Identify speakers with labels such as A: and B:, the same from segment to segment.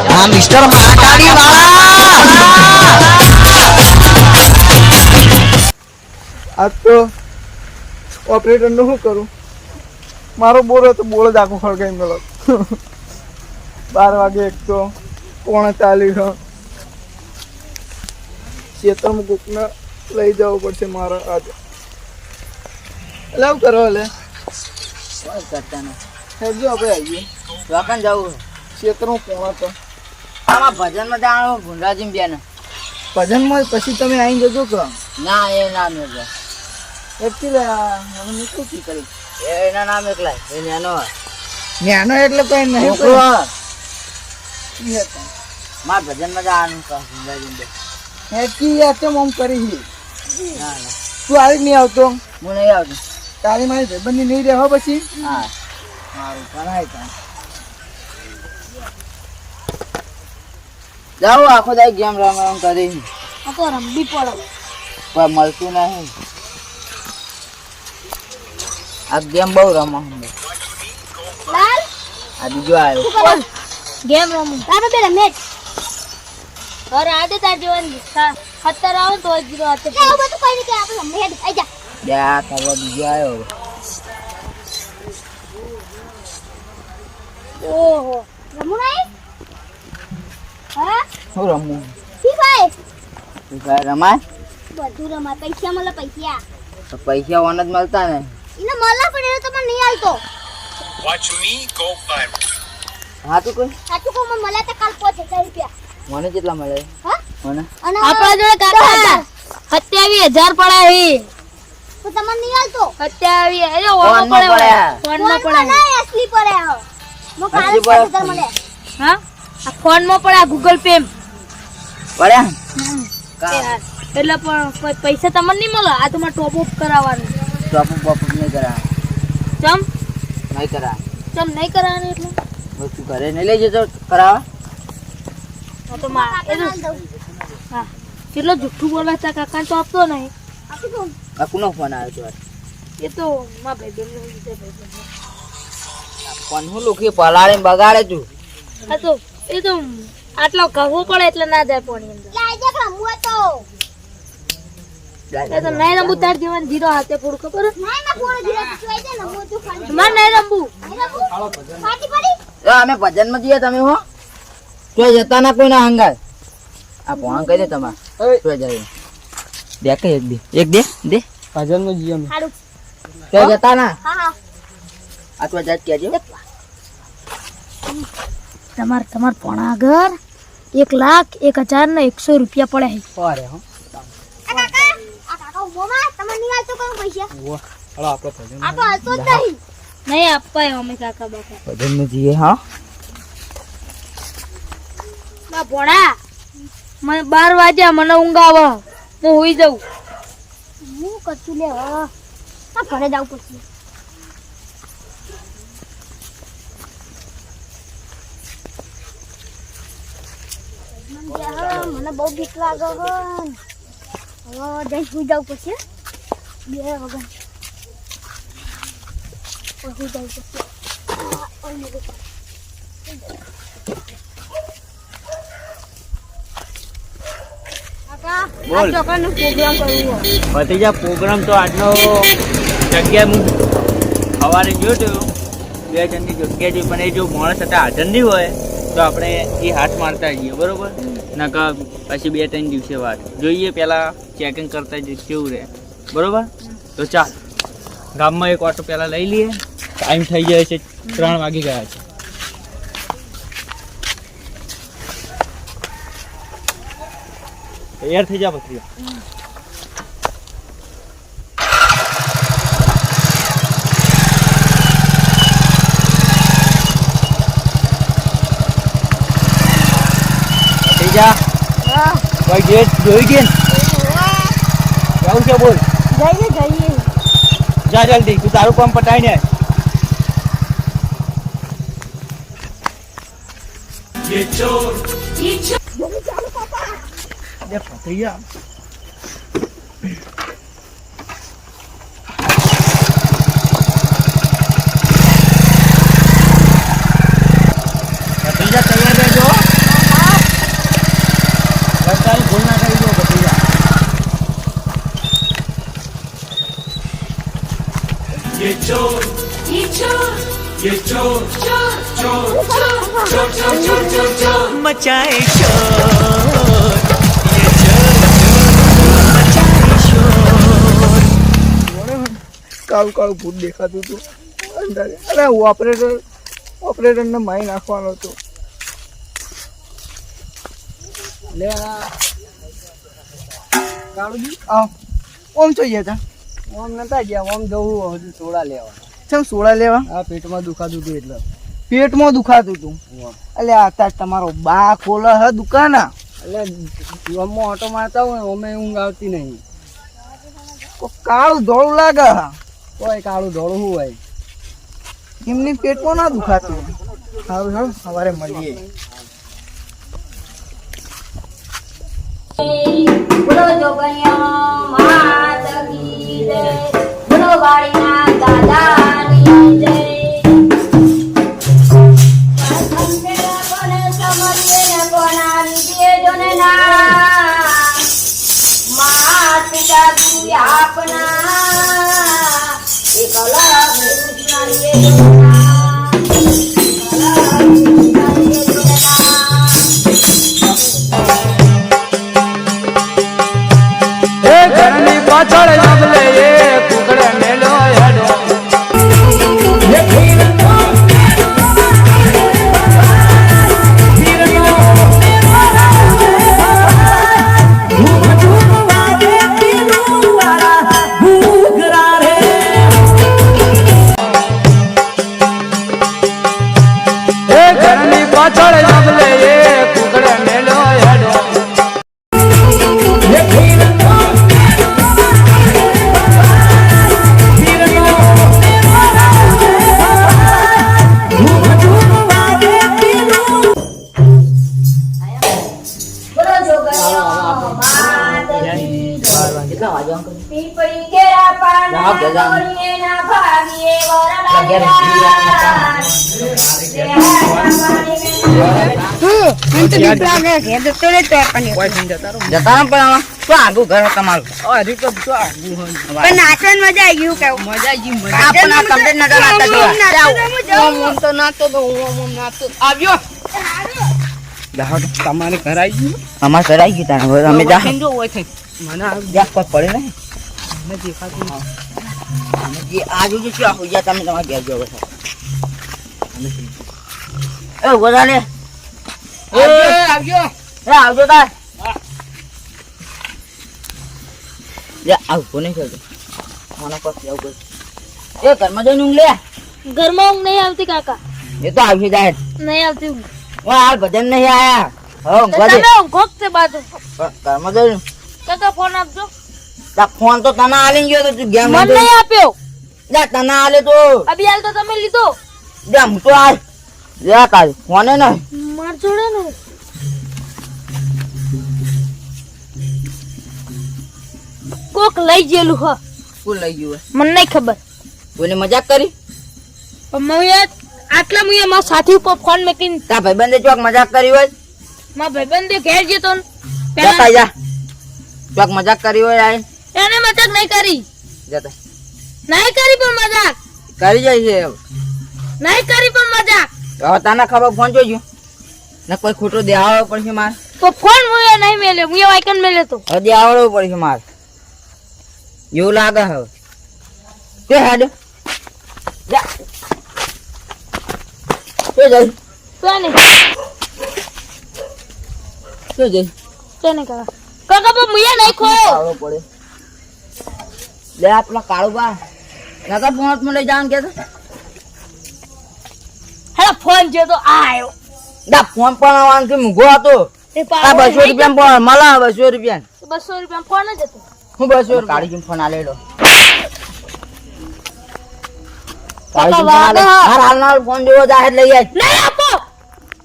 A: હા મિસ્ટર મહાકાળી વાળા
B: આજ તો ઓપરેટર નું શું કરું? મારો બોર હતો, બોલ જ આખો ખળગાઈ મેળો. 12 વાગે એક તો 39 ખેતરમાં કોકને લઈ જવું પડશે મારે આજે. એટલે આવું કરો એટલે
C: કરતા ને
B: હેડજો આપણે આવીએ.
C: વાકણ જવું
B: ખેતરમાં પોણા તો
C: આમાં ભજનમાં જાણો ભુંડાજી બેન
B: ભજનમાં પછી તમે આવી જજો કે
C: ના એ નામ એકલા
B: એકચ્યુઅલી મને શું કી કરી
C: એના નામ એકલા એ નેનો
B: ન્યાનો એટલે કઈ નહીં
C: છોકરો
B: કોઈ
C: માર ભજનમાં જવાનું કહો ભુંડાજી બેન
B: હેડકી યાર તો મમ કરી
C: ના ના
B: તું આવી નહીં આવતો
C: હું નહીં આવતો
B: તારી મારી ભાઈબંધી નહીં રહે પછી
C: હા મારું કરાય કામ જાઓ આખો દાઈ ગેમ રમ કરી
D: આ તો રમવી પડે.
C: કોઈ મળતું નહીં આ ગેમ બહુ રમો
D: લાલ
C: આ બીજો આવ્યો
D: શું કરો? ગેમ રમું. તારો બે રમેટ. અરે આદે તાર જીવન ખતર આવો તો જીરો આતે. એવું બધું કઈ નહીં કે આપણે રમે હેડ આઈ જા.
C: જા કરવા બીજો આવ્યો
D: ઓહો રમું નહીં? હા
C: શું રમવું
D: ઠીક ભાઈ
C: તું કાંઈ રમાય
D: બધું રમાય. પૈસા મળે પૈસા.
C: તો પૈસા ઓન જ મળતા ને
D: એને મળે પણ એને તમને નહીં આલતો.
E: Watch me go viral.
C: હા તું કોઈ
D: સાચું કહું મને મળ્યા તા કાલ 5000 રૂપિયા.
C: મને કેટલા મળે
D: હા
C: મને
D: અને આપણા જોડે કાકા 27000 પડ્યા હી. તો તમને નહીં આલતો. 27000 એ ઓનો પડ્યા. ફોનમાં પડ્યા. અસલી પડ્યા. મો કાલે
C: અસલી પડ્યા.
D: 5000 મળ્યા. હા આ ફોનમાં પડ્યા ગૂગલ પે
C: પડ્યા
D: એટલે પણ પૈસા તમને નહીં મળે. આ તમારે ટોપ અપ કરાવવાનું.
C: ટોપ અપ નહીં કરા
D: ચમ
C: નહીં કરા
D: ચમ નહીં કરાવવાનું એટલે
C: બસ તું ઘરે નહીં લઈ જતો કરાવા
D: હા તો હા કેટલો જુઠ્ઠું બોલવા તા કાકા તો આપતો નહીં. આપી દો.
C: આ કોનો ફોન આવ્યો તો
D: એ તો માં ભાઈ
C: ફોન હું લોખી પલાળે બગાડે તું
D: હા તો એ તો આટલો કહવો પડે એટલે ના જાય પાણી અંદર. લાઈ દે રમવું તો એ તો નહીં રમવું તાર જીવન જીરો હાથે પૂરું ખબર નહીં ના પૂરું જીરો જોઈ દે રમવું તું ખાલી માર નહીં રમવું ફાટી પડી
C: અમે ભજનમાં જઈએ તમે હો તો જતા ના કોઈ ના હંગાય આ ફોન કરી દે તમારે તો જાય દેખ એક દે
B: ભજનમાં જઈએ અમે.
D: હારું
C: તો જતા ના
D: હા હા
C: આ તો જાત કહેજો
D: તમાર પોણા આગળ 1,01,100 રૂપિયા પડે છે.
B: પારે હો
D: આ કાકા મોમા તમને નહીં આલતો કોણ પૈસા?
B: ઓ હાલો આપણે ભજન
D: આ તો આલતો જ નહીં. નહીં આપવાય અમે કાકા બાકા.
C: ભજનમાં જઈએ હા
D: ના ભોળા મને 12 વાગ્યા મને ઊંઘ આવે હું હોઈ જાઉં. હું કચ્છું લે આ ઘરે જાઉં પછી. મને બહુ બીક લાગે હવે જઈ સુઈ જાઉં પછી 2 વાગ્યા સુઈ જાઉં પછી.
C: બોલ.
D: પ્રોગ્રામ કરવું
C: ભતીજા પ્રોગ્રામ તો આજનો જગ્યા હું સવારે જોયો તો 2 જણની જગ્યા જોઈ પણ એ જો માણસ હતા હાજર નહીં હોય તો આપણે એ હાથ મારતા જઈએ બરોબર નકા પછી 2-3 દિવસે વાત જોઈએ પહેલાં ચેકિંગ કરતા જ કેવું રહે બરોબર તો ચાલ ગામમાં એક ઓટો પહેલાં લઈ લઈએ ટાઈમ થઈ જાય છે 3 વાગી ગયા છે તૈયાર થઈ જા ભત્રીજા કોઈ ગેટ જોઈ ગઈ કેવું છે બોલ
D: જઈએ
C: જા જલ્દી તું તારું કામ પટાઈને ભત્રીજા ભત્રીજા તૈયાર રહેજો
A: તારે ભૂલ ના કરી દો પછી જા.
F: मचाए शोर
B: કાળું કાળું ભૂત દેખાતું હતું અંધારે. અરે ઓપરેટરને મારી નાખવાનો હતો. કાળુજી આવ. ઓમ જોઈએ તા
A: ઓમ નતા ગયા, ઓમ જવું હજુ સોડા લેવા.
B: ચમ સોડા લેવા?
A: આ પેટમાં દુખાતું હતું એટલે.
B: પેટમાં દુખાતું હતું. એટલે આ તમારો બા ખોલે હે દુકાન?
A: એટલે ઓમમાં ઓટો મારતા હોય ઓમે ઊંઘ આવતી નહીં.
B: કાળું ધોળું લાગે.
A: કોઈ કાળું ધોળું શું હોય?
B: એમની પેટમાં ના દુખાતું. સારું સારું સવારે મળીએ.
D: બોલો જોગણિયા માત કી જય, બોલો વાળીના દાદાની જય. કોને સમજીએ ને કોના લીધે જોને ના, માત પિતા તું આપના, એકલા કૃષ્ણ લીધે જોને ના, એકલા કૃષ્ણ લીધે જોને ના.
B: ઘરની પાછળ જબલે એ કુકડે મેલો હેડો. ઘરની પાછળ જબલે એ કુકડે મેલો હેડો.
D: બોલો જોગણિયા માત કી જય. પીપળી કેરા પાના તોડીએ ના ભાગીએ
A: જતા ને પણ શું આગું ઘર તમારું?
D: પણ નાચન મજા આવી ગયું કેવું?
A: મજા આવી ગઈ. આપણા કમ્પ્લીટ નતા નાતા ઓમ ઓમ તો નાતો તો ઓમ ઓમ નાતો આવ્યો. તમારે ઘર આવી ગયું?
G: અમાર ઘર આવી ગયું તારે અમે જા
A: જો હોય થઈ મને
G: જા કોઈ પડે ને
A: મને દેખાતું
G: અમે જે આજુ જે શું હોય તમે તમારે ઘેર જો બસ એ ગોદાલે
A: આવ્યો.
G: એ આવજો તાર જા આવ કોને કરતો મને પછી આવ એ ઘરમાં જઈને ઊંઘ લે.
D: ઘરમાં ઊંઘ નહીં આવતી કાકા,
G: એ તો આવશે જાહેર
D: નહીં આવતી ઊંઘ.
G: હાલ ભજન નહીં આયા હો ઊંઘવા દે
D: તમે ઊંઘો જ છે બાજુ.
G: ઘરમાં જઈને
D: કાકા ફોન આપજો.
G: તા ફોન તો તને આલી ગયો તો તું ગેમ
D: મને નહીં આપ્યો.
G: જા તને આલે તો
D: અભી હાલ તો તમે લીધો.
G: જા હું તો આય જા કાલ ફોને નહીં
D: માર જોડે ને કોક લઈ ગયેલું હ.
G: કોણ લઈ ગયું
D: મને નહીં ખબર.
G: કોઈને મજાક કરી
D: પણ હું આટલા મુએ મારા સાથી ઉપર ફોન મેકીને
G: તા ભાઈબંધે ચોક મજાક કરી હોય
D: મારા ભાઈબંધે ઘેર જતો ને
G: જતા
D: પહેલા
G: જા ચોક મજાક કરી હોય આય
D: એને મજાક નહીં કરી.
G: જતા
D: નહીં કરી પણ મજાક.
G: કરી જાય છે હવે.
D: નહીં કરી પણ મજાક.
G: હવે તને ખબર ફોન જોઈજો ને કોઈ ખોટો દેખાડવો પડશે મારે
D: તો ફોન મુએ નહીં મેલ્યો, મુએ વાયકન મેલ્યો તો.
G: હવે દેખાડવો પડશે મારે એવું લાગે હવે તે હેડ જા તે જઈ
D: કોને
G: તે જઈ
D: કોને કાકા કાકા પણ મુએ નહીં ખોયો.
G: આવડો પડે લે આ પેલા કાળુ બા નકર ફોન હાથમાં લઈ જવાનું કે
D: હેલો ફોન જે તો આ આવ્યો.
G: દા ફોન પણ આવવાનું છે મૂંઘો હતો
D: એ
G: આ 200 રૂપિયા મળે 200 રૂપિયા
D: 200 રૂપિયા ફોન જ હતો.
G: હું 200 કાળી ફોન આ લેડો
D: કાકા વાગે
G: હાલ ફોન દેવો જાહેર લઈ આય
D: નહીં આપો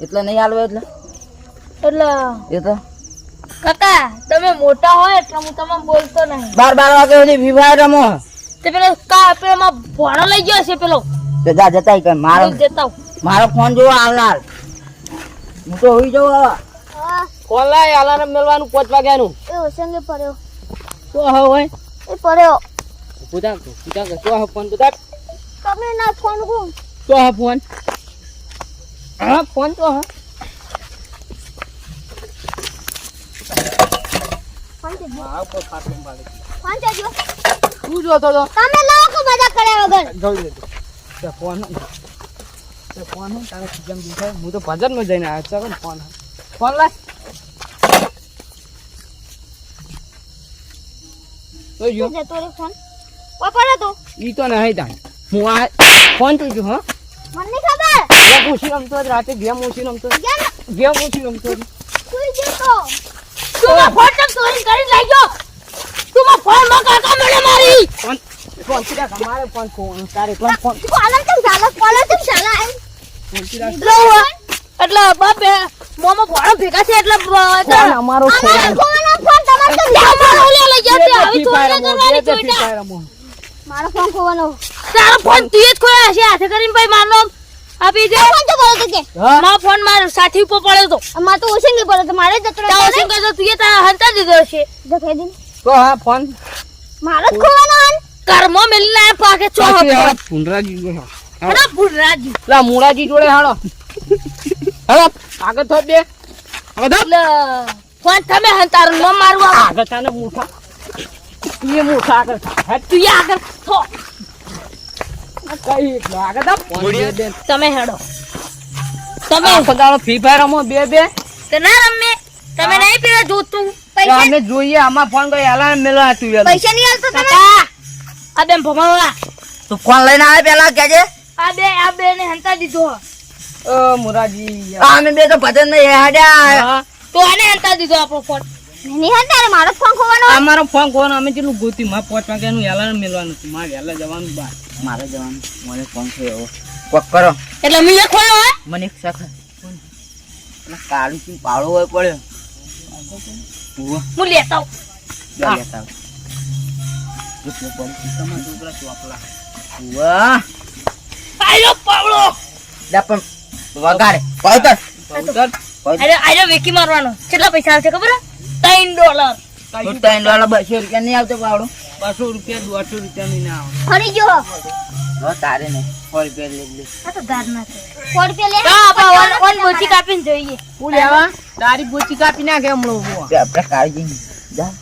G: એટલે નહીં આલવો એટલે
D: એટલે
G: એ તો
D: કાકા તમે મોટા હોય એટલે હું તમને બોલતો નહીં.
G: 12 વાગે સુધી વિવાહ રમો
D: તે પેલો પેલો માં ભણો લઈ ગયો છે પેલો
G: તો જા જતાય કર
D: લઈ જતા હું.
G: મારો ફોન જોવો હાલ હું તો હોઈ જાઉં હવે
D: હા
A: ફોન લાય અલાર્મ મેલવાનું 5 વાગ્યાનું
D: એ ઓસંગે પડ્યો
A: તો હોય
D: એ પડ્યો
A: પૂજા તો ફોન પૂજા
D: તમે ના ફોન કોણ
A: તો ફોન હા ફોન તો હા
D: ફોન તે
A: હા કોઈ ફાટલું પાડે
D: ફોન તે જો
A: તું જોતો તો
D: તમે લોકો મજા કર્યા વગર
A: જોઈ લેતો તે ફોન તારે જેમ દેખાય હું તો ભજનમાં જઈને આવ્યો ચાલો ને ફોન લાય તો જો
D: જતો રે ફોન પડ્યો તો
A: ઈ તો નહીં તાણ હું આ ફોન તો જો હા
D: મને નહીં ખબર
A: ગેમ ઓછી રમતો જ રાતે ગેમ ઓછી રમતો
D: સુઈ જતો તું ફોન તમ ચોરી કરી લઈ ગયો તું ફોન માં કાકા મને મારી
A: ફોન સીધા કમારે ફોન તારે ફોન
D: કોલર તમ ચાલો એટલે બાપે મોમો ભણો ભેગા છે એટલે
A: અમારો છે
D: ફોન તમારે તો અમારો લઈ ગયો છે આવી ચોરી કરવાની જોઈતા મારો ફોન ખોવાનો તારો ફોન તું જ ખોયા છે હાથે કરીને ભાઈ મારનો આપી દે ફોન તો બોલો તો કે મારો ફોન માર સાથી ઉપર પડ્યો તો અમાર તો ઓશિંગી પડ્યો તો મારે જતો રહ્યો ઓશિંગી તો તું તારા હંતા દીધો છે દેખાઈ દીને
A: તો હા ફોન
D: મારો જ ખોવાનો હન કર્મો મેલીને પાકે ચો
A: પુનરાજી ગયો
D: અરે ભુરાજી
A: લા મુરાજી જોડે હાલો આગળ થો બે
D: એટલે ફોન તમે હંતાર ન મારવા
A: આગળ થાને મૂઠા તું મૂઠા આગળ
D: તું આગળ થો
A: કઈ આગળ દા ફોન દે
D: તમે હેડો તમે
A: સદાળો ફ્રી ફાયર રમો બે
D: તે ના રમે તમે નહીં પીવા જોતું પૈસા
A: અમે જોઈએ આમાં ફોન કોઈ એલાર્મ મેલવા હતું
D: પૈસા નહીં આલતો તમે આ બેન ભમાવા
G: તું ફોન લઈને આવે પેલા કેજે
D: આ બે ને હંતા દીધો
A: ઓ મુરાજી
G: અમે બે તો ભજન નહીં હેડ્યા
A: હા
D: તો આને હંતા દીધો આપણો ફોન નહીં હંતા મારો ફોન ખોવાનો
A: અમારો ફોન કોણ અમે કેટલું ગોતી માં 5 વાગ્યાનું એલાર્મ મેલવાનું હતું મારે વહેલા જવાનું બહાર
G: મારે જવાનું મને ફોન થયો કોક કરો
D: એટલે મી એ ખોયો હે
G: મને એક સખ કાળું થી પાળો હોય પડ્યો
D: હું લેતા આવું.
G: જો લેતા આવ. જો પડી તમાર છોકરા ચોપલા વાહ
D: આયો પાવળો
G: લે પણ વગાડે પૈતર
D: આયો વેકી મારવાનો કેટલા પૈસા આવશે ખબર $3
G: તું $200 $200 નહીં આવતો પાવડો
A: 200 રૂપિયા 150 રૂપિયા ની ના આવે
D: ફરી ગયો
G: હો તારે નહીં $100 લે લે
D: આ તો દાદ ના છે $100 લે આપણે ઓન બોચી કાપીને જોઈએ
A: હું લેવા તારી બોચી કાપી નાખે હમણો હું
G: તે આપણે કાળજી જા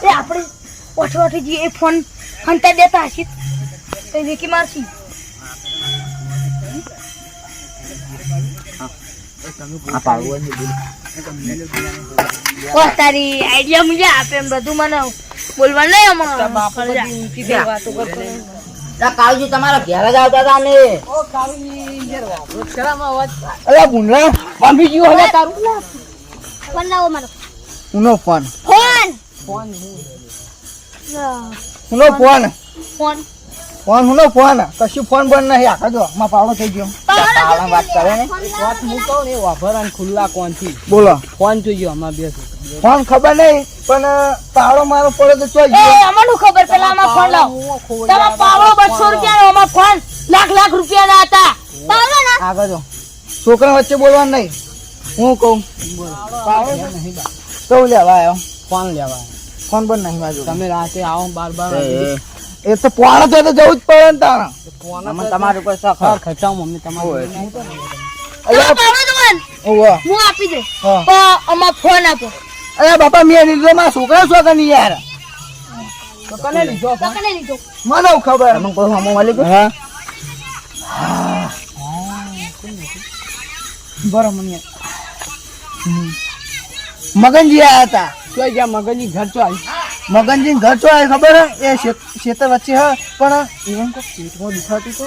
D: એ આપણે ઓઠો જી એ ફોન હંતા દેતા હશી તો વેકી મારશી
G: આ પાડવો ને
D: ઓ તારી આઈડિયા મુજે આપે એમ બધું મને બોલવા નહીં હમણાં
A: બાપુ બધી ઊંચી થઈ વાતો કરતો
G: આ કાળજી તમારા ઘેર જ આવતા હતા ને
A: ઓ કાળી યાર વાપરો કરામાં અવાજ
B: અલા ભૂંડરા
A: પામી ગયો હલે તારું
D: ફોન લાવો મારો
B: ઉનો ફોન
D: ફોન
A: ફોન
B: ઉનો ફોન
D: ફોન
B: ફોન ઉનો ફોન કશું ફોન બંધ નહીં આખા જો માં પાવડો થઈ ગયો
G: પાવડા વાત કરે ને
A: વાત મૂકો ને વાભરાન ખુલ્લા કોણથી
B: બોલો
A: ફોન જોઈએ અમાર બે
B: ફોન ખબર નહીં પણ પાવડો મારો પડે તો ચોઈ
D: એ
B: ગયો
D: અમારું ખબર પેલા આમાં ફોન લાવો તમારો પાવડો $200 નો અમાર ફોન લાખ રૂપિયા ના હતા પાવડો ના
B: આગળ જો છોકરા વચ્ચે બોલવાનું નહીં હું કહું પાવડો
A: નહીં બા
B: તો લેવા આવ્યો
A: ફોન લેવા
B: ફોન બંધ નહીં બાજુ
A: તમે રાતે આવો 12
B: એ તો પોણો તો જવું જ પડે ને તારા
A: ફોન
G: અમે તમારા ઉપર શક
A: હા ખચાવ મમ્મી તમારે
B: અલ્યા
D: પાવડો તો મને
B: ઓવા
D: હું આપી દે
B: હા
D: તો અમાર ફોન આપો
B: અરે બાપા મેં લીધો માં છોકરા શું કરે યાર
A: તો કને લીધો
D: તો કને લીધો
B: મને હું ખબર
G: તમે કોઈ હમો વાલી ગયો
B: હા બરો મને મગનજી આયા હતા
A: તો જ્યાં મગજની ઘર ચો આવી
B: મગનજી ઘર ચો આવે ખબર હે એ ખેતર વચ્ચે હ પણ even કો પેટમાં દુખાતું તો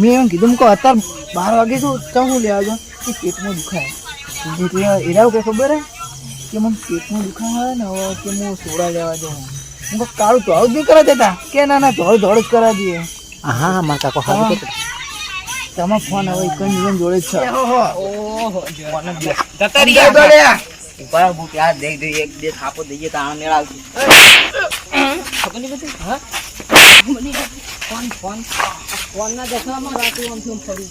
B: મેં એમ કીધું કે અત્યારે 12 વાગે તો હું લેવા જાઉં કે પેટમાં દુખાય એટલે એરાવ કે ખબર હે કે મને પેટમાં દુખાય ને હવે કે હું સોડા લેવા જાઉં હું કહું કાળું તો આવું જ નહીં કરે દેતા કે ના ધોળ જ કરા દઈએ
G: હા મારા કાકો હારું કે
B: તમારો ફોન હવે કઈ જીવન જોડે જ છે
A: ઓહો
B: સમજાય તો લે.
G: ઉપર બુટ યાર દેખ દે એક બે થાપો દઈએ તો આ મેળ આવશે
A: ખબર નહીં બધી હા ફોન ના દેખામાં રાતે આમ ફરી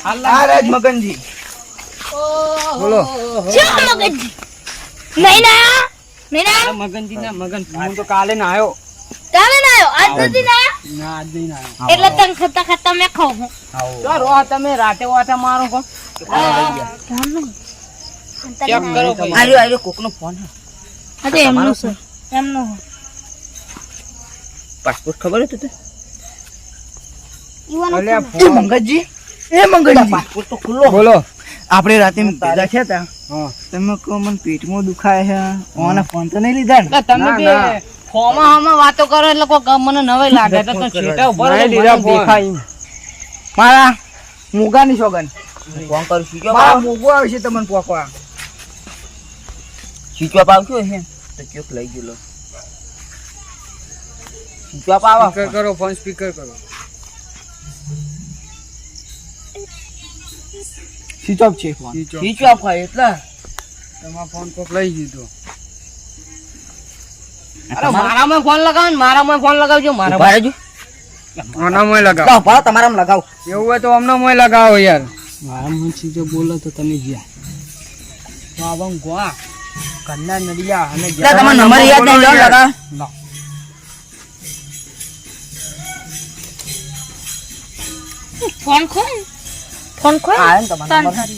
B: આ રાજ મગનજી બોલો
D: શું મગનજી નહીં ના નહીં ના
B: મગનજી ના મગન હું તો કાલે ના આવ્યો
D: ચાલે ના આવ્યો આજ સુધી ના આવ્યો?
B: ના આજ નહીં ના આવ્યો
D: એટલે તને ખાતા ખાતા મેં ખાઉં હું.
A: તો રો તમે રાતે વાટા મારો કો ચેક કરો ભાઈ.
G: આર્યો કોકનો ફોન
D: હા તો એમનું છે એમનું
G: પાસપોર્ટ ખબર હતું તે
B: અલ્યા
A: એ મંગળજી એ મંગળજી
G: પાસપોર્ટ તો ખુલ્લો
B: બોલો
A: આપણે રાતે ભેગા થયા તા
B: હા
A: તમે કહો મને પેટમાં દુખાય છે ઓને ફોન તો નહીં લીધા ને તમે
B: ના,
A: બે
B: ના.
A: ફોમાં હમણાં વાતો કરો એટલે કોઈ મને નવાઈ લાગે તો છેટા ઉભા રહો,
B: નહીં લીધા
A: મને
B: ફોન.
A: દેખાય. મારા મુગાની સોગન
G: ફોન કરું સ્વિચ
A: મારા
G: ઓફ
A: મુગો આવશે તમને પોકવા
G: સ્વિચ ઓફ આવજો છે તો ચોક લઈ ગયો લો સ્વિચ ઓફ આવા
B: સ્પીકર કરો ફોન સ્પીકર કરો
A: સ્વિચ ઓફ છે ફોન
G: સ્વિચ ઓફ હોય એટલે
B: તમારો ફોન કોક લઈ દીધો
A: અરે મારામાં ફોન લગાવો ને મારામાં ફોન લગાવજો
G: ઉભા
A: મારા
G: રહેજો
B: આનામાં લગાવો
G: લાવ ભાવ તમારામાં લગાવ
B: એવું હોય તો અમને મોય લગાવો યાર
A: મારામાં ચીજો બોલો તો તમે જ્યાં તો આવા ગોવા કન્ના નડિયા અને
G: એટલે તમારો નંબર યાદ નહીં લો લગાવ
D: ફોન ખોલ ફોન ખોલ
G: આ ને તમારો નંબર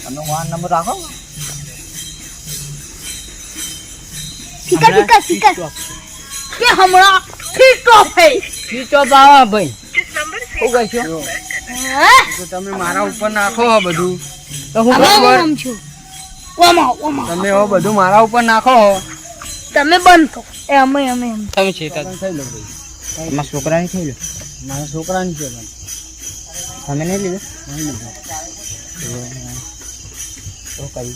G: તમે વાન નંબર રાખો
D: ફીકા કે હમણાં ફીટ ઓફ હે
A: સ્વિચ ઓફ આવા ભાઈ શું કહેશો
D: હા
B: તો તમે મારા ઉપર નાખો આ બધું
A: તો હું
D: હવે
B: બરાબર.
D: હું છું ઓમાં
B: તમે હવે બધું મારા ઉપર નાખો
D: તમે બંધ કરો એ અમે
A: તમે છેટા
B: થઈ લો ભાઈ
G: તમારા છોકરાની થઈ લો
B: મારા છોકરાની છે ભાઈ
G: તમે નહીં લીધો
B: નહીં લીધો
G: તો કઈ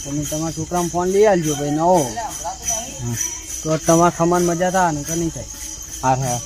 B: તમે તમારા છોકરાને ફોન લઈ આવજો ભાઈ નવો તો તમારા ખમાન મજા થાય ને કે નહીં થાય
G: હા હા